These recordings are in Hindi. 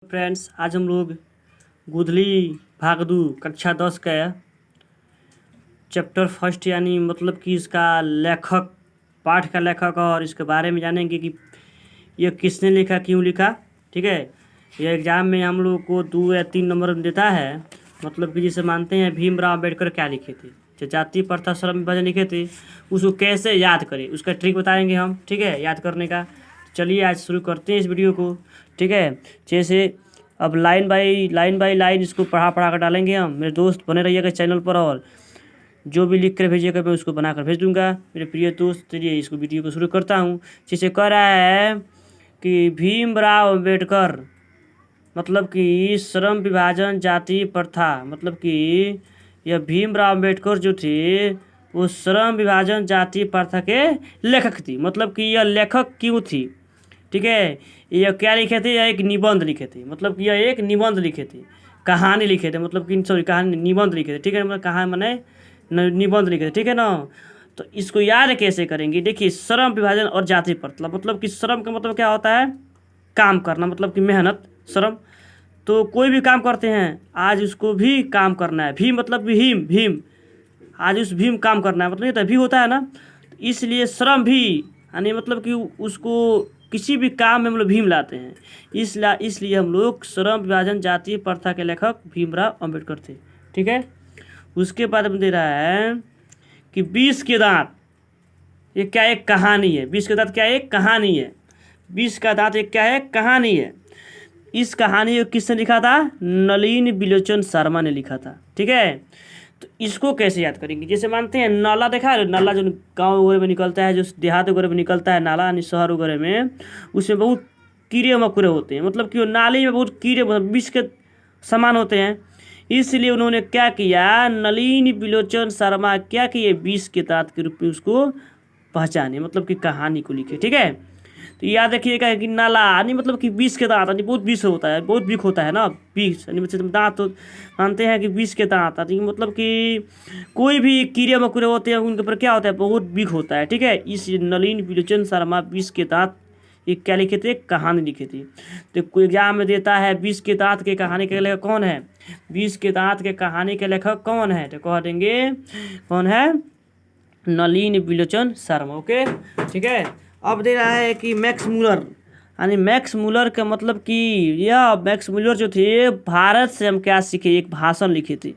फ्रेंड्स, आज हम लोग गुदली भागदू कक्षा 10 का चैप्टर फर्स्ट यानी मतलब कि इसका लेखक, पाठ का लेखक और इसके बारे में जानेंगे कि यह किसने लिखा, क्यों लिखा। ठीक है, यह एग्ज़ाम में हम लोग को 2 या 3 नंबर देता है। मतलब कि जिसे मानते हैं भीमराव अम्बेडकर क्या लिखे थे, जो जाति प्रथा श्रम विभाजन लिखे थे, उसको कैसे याद करें उसका ट्रिक बताएंगे हम। ठीक है, याद करने का। चलिए आज शुरू करते हैं इस वीडियो को। ठीक है, जैसे अब लाइन बाई लाइन इसको पढ़ा कर डालेंगे हम। मेरे दोस्त बने रहिएगा चैनल पर, और जो भी लिख कर भेजिएगा मैं उसको बनाकर भेज दूंगा मेरे प्रिय दोस्त। चलिए इसको वीडियो को शुरू करता हूँ। जैसे कह रहा है कि भीमराव अम्बेडकर मतलब कि श्रम विभाजन जाति प्रथा, मतलब कि यह भीमराव अम्बेडकर जो थे वो श्रम विभाजन जाति प्रथा के लेखक थी। मतलब कि यह लेखक क्यों थी। ठीक है, यह क्या लिखे थे, यह एक निबंध लिखे थे। मतलब कि यह एक निबंध लिखे थे, कहानी लिखे थे। मतलब कि सॉरी कहानी, निबंध लिखे थे। ठीक है, मतलब कहानी माने निबंध लिखे थे। ठीक है ना। तो इसको याद कैसे करेंगे, देखिए श्रम विभाजन और जाति प्रथा। मतलब कि श्रम का मतलब क्या होता है, काम करना, मतलब कि मेहनत, श्रम। तो कोई भी काम करते हैं, आज उसको भी काम करना है। भीम मतलब भीम, भीम आज उस भीम काम करना है, मतलब ये तभी होता है ना। इसलिए श्रम भी यानी मतलब कि उसको किसी भी काम में हम लोग भीम लाते हैं। इसलिए हम लोग श्रम विभाजन जाति प्रथा के लेखक भीमराव अम्बेडकर थे। ठीक है, उसके बाद हम दे रहा है कि 20 के दांत, ये क्या एक कहानी है। 20 के दांत क्या एक कहानी है। 20 का दांत एक क्या है, कहानी है। इस कहानी को किसने लिखा था, नलिनी बिलोचन शर्मा ने लिखा था। ठीक है, तो इसको कैसे याद करेंगे, जैसे मानते हैं नाला देखा है, नाला जो गांव वगैरह में निकलता है, जो देहात वगैरह में निकलता है नाला, यानी शहर वगैरह में, उसमें बहुत कीड़े मकोड़े होते हैं। मतलब कि वो नाले में बहुत कीड़े विष के समान होते हैं। इसलिए उन्होंने क्या किया, नलिनी बिलोचन शर्मा क्या किए, विष के दांत के रूप में उसको पहचाने, मतलब कि कहानी को लिखे। ठीक है, तो याद रखिएगा कि नाला यानी मतलब कि विष के दांत, यानी बहुत विष होता है, बहुत बिख होता है ना। विष यानी मतलब दांत तो मानते हैं कि विष के दांत, यानी मतलब कि कोई भी कीड़े मकोड़े होते हैं उनके ऊपर क्या होता है, बहुत बिख होता है। ठीक है, इस नलिनी बिलोचन शर्मा विष के दांत ये क्या लिखे थे, कहानी लिखे थे। तो कोई एग्जाम में देता है विष के दांत के कहानी के लेखक कौन है, विष के दांत के कहानी के लेखक कौन है, तो कह देंगे कौन है, नलिनी बिलोचन शर्मा। ओके, ठीक है। अब दे रहा है कि मैक्स मूलर, यानी मैक्स मूलर का मतलब कि यह मैक्स मूलर जो थे भारत से हम क्या सीखे, एक भाषण लिखे थे।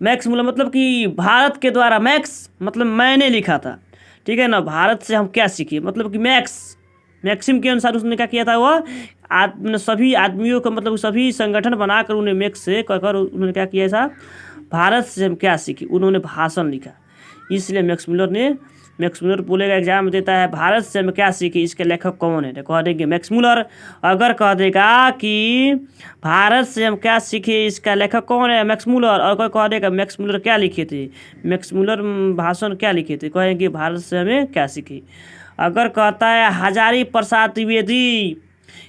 मैक्स मूलर मतलब कि भारत के द्वारा, मैक्स मतलब मैंने लिखा था। ठीक है ना, भारत से हम क्या सीखे, मतलब कि मैक्सिम के अनुसार उसने क्या किया था, वह सभी आदमियों को, मतलब सभी संगठन बनाकर उन्हें मैक्स से कहकर उन्होंने क्या किया था, भारत से हम क्या सीखे, उन्होंने भाषण लिखा। इसलिए मैक्स मूलर बोलेगा एग्जाम में देता है भारत से हम क्या सीखे, इसके लेखक कौन है, तो कह देंगे मैक्स मूलर। अगर कह देगा कि भारत से हम क्या सीखे, इसका लेखक कौन है, मैक्स मूलर, और कोई कह देगा मैक्स मूलर क्या लिखे थे, मैक्स मूलर भाषण क्या लिखे थे, कहेंगे भारत से हमें क्या सीखे। अगर कहता है हजारी प्रसाद द्विवेदी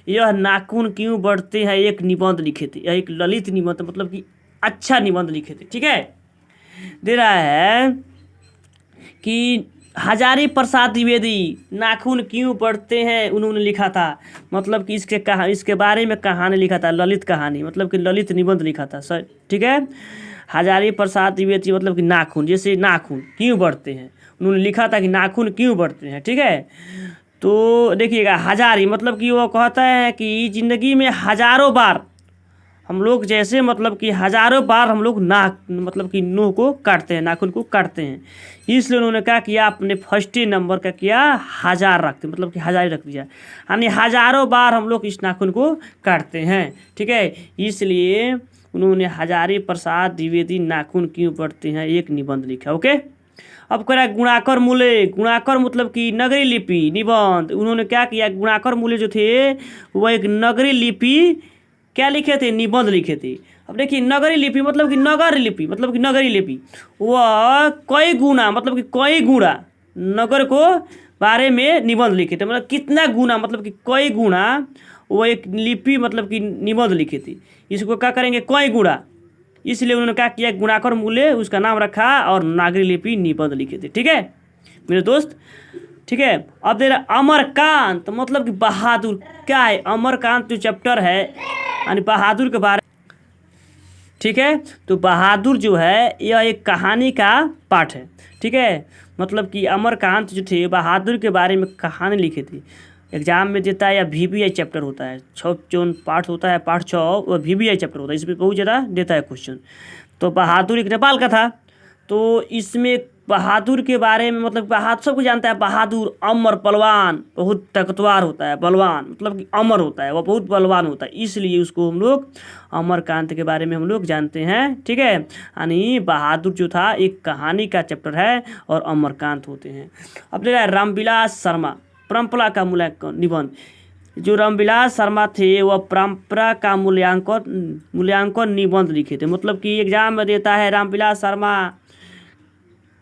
यह नाखून क्यों बढ़ते हैं, एक निबंध लिखे थे, यह एक ललित निबंध, मतलब कि अच्छा निबंध लिखे थे। ठीक है, दे रहा है कि हजारी प्रसाद द्विवेदी नाखून क्यों बढ़ते हैं उन्होंने लिखा था। मतलब कि इसके बारे में कहानी लिखा था, ललित कहानी, मतलब कि ललित निबंध लिखा था सर। ठीक है, हजारी प्रसाद द्विवेदी मतलब कि नाखून, जैसे नाखून क्यों बढ़ते हैं, उन्होंने लिखा था कि नाखून क्यों बढ़ते हैं। ठीक है, तो देखिएगा हजारी मतलब कि वो कहता है कि ज़िंदगी में हजारों बार हम लोग, जैसे मतलब कि हजारों बार हम लोग मतलब कि नोह को काटते हैं, नाखून को काटते हैं। इसलिए उन्होंने क्या किया, अपने फर्स्ट नंबर का किया हजार रखते, मतलब कि हजार रख दिया, यानी हजारों बार हम लोग इस नाखून को काटते हैं। ठीक है, इसलिए उन्होंने हजारी प्रसाद द्विवेदी नाखून क्यों बढ़ते हैं एक निबंध लिखा। ओके, अब कह रहा है गुणाकर मूल्य, गुणाकर मतलब कि नगरी लिपि निबंध। उन्होंने क्या किया, गुणाकर मूल्य जो थे वह एक नगरी लिपि क्या लिखे थे, निबंध लिखे थे। अब देखिए नगरी लिपि मतलब कि नगर लिपि, मतलब कि नगरी लिपि, वह कई गुना मतलब कि कई गुणा नगर को बारे में निबंध लिखे थे। मतलब कितना गुना, मतलब कि कई गुणा वो एक लिपि मतलब कि निबंध लिखे थे। इसको क्या करेंगे, कई गुणा। इसलिए उन्होंने क्या किया, गुणाकर मूल्य उसका नाम रखा और नागरी लिपि निबंध लिखे थे। ठीक है मेरे दोस्त, ठीक है। अब दे रहा अमरकांत मतलब कि बहादुर, क्या है अमरकांत जो चैप्टर है यानी बहादुर के बारे, ठीक है। तो बहादुर जो है यह एक कहानी का पाठ है, ठीक है। मतलब कि अमरकांत जो थे बहादुर के बारे में कहानी लिखे थे, एग्जाम में देता है या VBI चैप्टर होता है, 6 जो पाठ होता है, पाठ 6 वह VBI चैप्टर होता है, इसमें बहुत ज़्यादा देता है क्वेश्चन। तो बहादुर एक नेपाल का था, तो इसमें बहादुर के बारे में मतलब बहादुर सबको जानता है, बहादुर अमर बलवान, बहुत ताकतवर होता है, बलवान मतलब कि अमर होता है, वह बहुत बलवान होता है, इसलिए उसको हम लोग अमरकांत के बारे में हम लोग जानते हैं, ठीक है। यानी बहादुर जो था एक कहानी का चैप्टर है और अमरकांत होते हैं। अब देखा रामविलास शर्मा, परंपरा का निबंध, जो रामविलास शर्मा थे वह परंपरा का मूल्यांकन निबंध लिखे थे। मतलब कि एग्जाम में देता है रामविलास शर्मा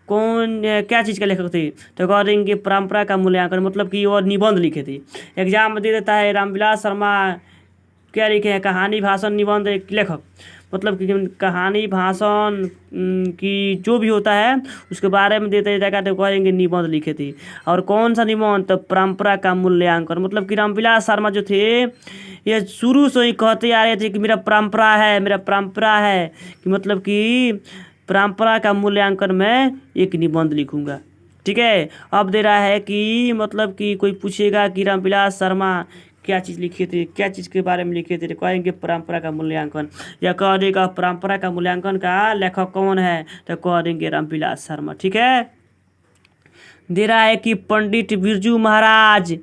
कौन क्या चीज़ के लेखक थे, तो कह देंगे परंपरा का मूल्यांकन, मतलब कि वो निबंध लिखे थे। एग्जाम में दे देता है रामविलास शर्मा क्या लिखे हैं, कहानी भाषण निबंध एक लेखक, मतलब कि कहानी भाषण की जो भी होता है उसके बारे में देते जाएगा तो कहेंगे निबंध लिखे थे। और कौन सा निबंध, तो परंपरा का मूल्यांकन। मतलब कि रामविलास शर्मा जो थे ये शुरू से ही कहते आ रहे थे कि मेरा परंपरा है, मेरा परंपरा है, कि मतलब कि परंपरा का मूल्यांकन में एक निबंध लिखूंगा, ठीक है। अब दे रहा है कि मतलब कि कोई पूछेगा कि रामविलास शर्मा क्या चीज़ लिखे थे, क्या चीज़ के बारे में लिखे थे, तो कहेंगे परंपरा का मूल्यांकन। या कह देगा परंपरा का मूल्यांकन का लेखक कौन है, तो कह देंगे रामविलास शर्मा, ठीक है। दे रहा है कि पंडित बिरजू महाराज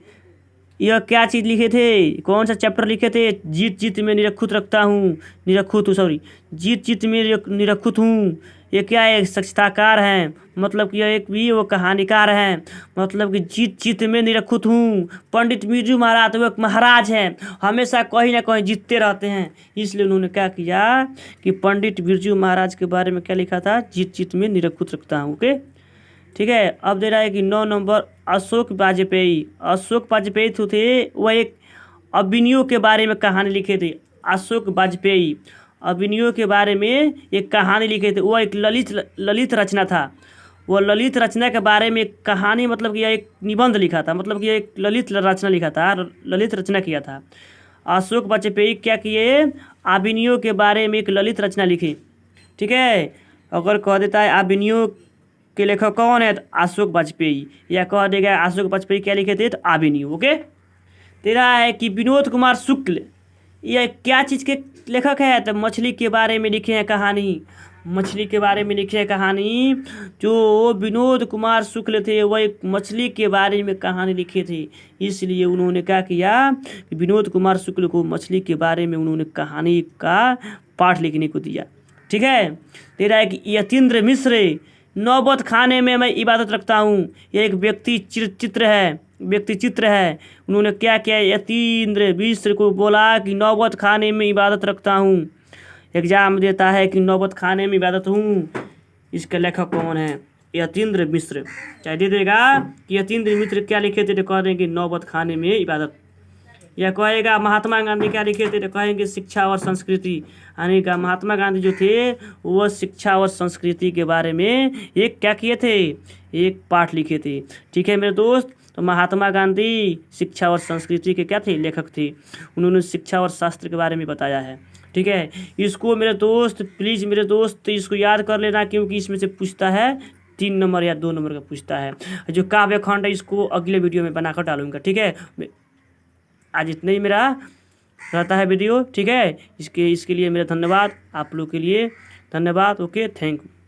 यह क्या चीज़ लिखे थे, कौन सा चैप्टर लिखे थे, जीत जीत में निरखुत रखता हूँ, जीत जीत में निरखुत हूँ। ये क्या है, सक्षताकार हैं, मतलब कि यह एक भी वो कहानीकार हैं, मतलब कि जीत जीत में निरखुत हूँ। पंडित बिरजू महाराज वो एक महाराज हैं, हमेशा कहीं ना कहीं जीतते रहते हैं, इसलिए उन्होंने क्या किया कि पंडित बिरजू महाराज के बारे में क्या लिखा था, जीत जीत में निरखुत रखता हूँ, ओके, ठीक है। अब दे रहा है कि 9 नंबर अशोक वाजपेयी जो थे वह एक अभिनयों के बारे में कहानी लिखे थे। अशोक वाजपेयी अभिनयों के बारे में एक कहानी लिखे थे, वह एक ललित रचना था। वह ललित रचना के बारे में एक कहानी, मतलब कि एक निबंध लिखा था, मतलब कि एक ललित रचना लिखा था, ललित रचना किया था। अशोक वाजपेयी क्या किए, अभिनयों के बारे में एक ललित रचना लिखी, ठीक है। अगर कह देता है अभिनयों के लेखक कौन है, तो अशोक वाजपेयी, या कह देगा अशोक वाजपेयी क्या लिखे थे, तो अभिनव, ओके। तेरा है कि विनोद कुमार शुक्ल यह क्या चीज़ के लेखक है, तो मछली के बारे में लिखे हैं कहानी, मछली के बारे में लिखे हैं कहानी। जो विनोद कुमार शुक्ल थे वह एक मछली के बारे में कहानी लिखे थे, इसलिए उन्होंने क्या किया कि विनोद कुमार शुक्ल को मछली के बारे में उन्होंने कहानी का पाठ लिखने को दिया, ठीक है। तेरा है कि यतीन्द्र मिश्र नौबत खाने में मैं इबादत रखता हूँ, यह एक व्यक्ति चित्र है। उन्होंने क्या किया, यतीन्द्र मिश्र को बोला कि नौबत खाने में इबादत रखता हूँ। एग्जाम देता है कि नौबत खाने में इबादत हूँ, इसका लेखक कौन है, यतीन्द्र मिश्र। चाहे दे देगा कि यतीन्द्र मिश्र क्या लिखे थे, तो कह देंगे नौबत खाने में इबादत। या कहेगा महात्मा गांधी क्या लिखे थे, तो कहेंगे शिक्षा और संस्कृति। यानी का महात्मा गांधी जो थे वो शिक्षा और संस्कृति के बारे में एक क्या किए थे, एक पाठ लिखे थे, ठीक है मेरे दोस्त। तो महात्मा गांधी शिक्षा और संस्कृति के क्या थे, लेखक थे। उन्होंने शिक्षा और शास्त्र के बारे में बताया है, ठीक है। इसको मेरे दोस्त प्लीज़ मेरे दोस्त इसको याद कर लेना, क्योंकि इसमें से पूछता है 3 नंबर या 2 नंबर का पूछता है। जो काव्य खंड है इसको अगले वीडियो में बनाकर डालूंगा, ठीक है। आज इतना ही मेरा रहता है वीडियो, ठीक है। इसके लिए मेरा धन्यवाद, आप लोग के लिए धन्यवाद, ओके, थैंक यू।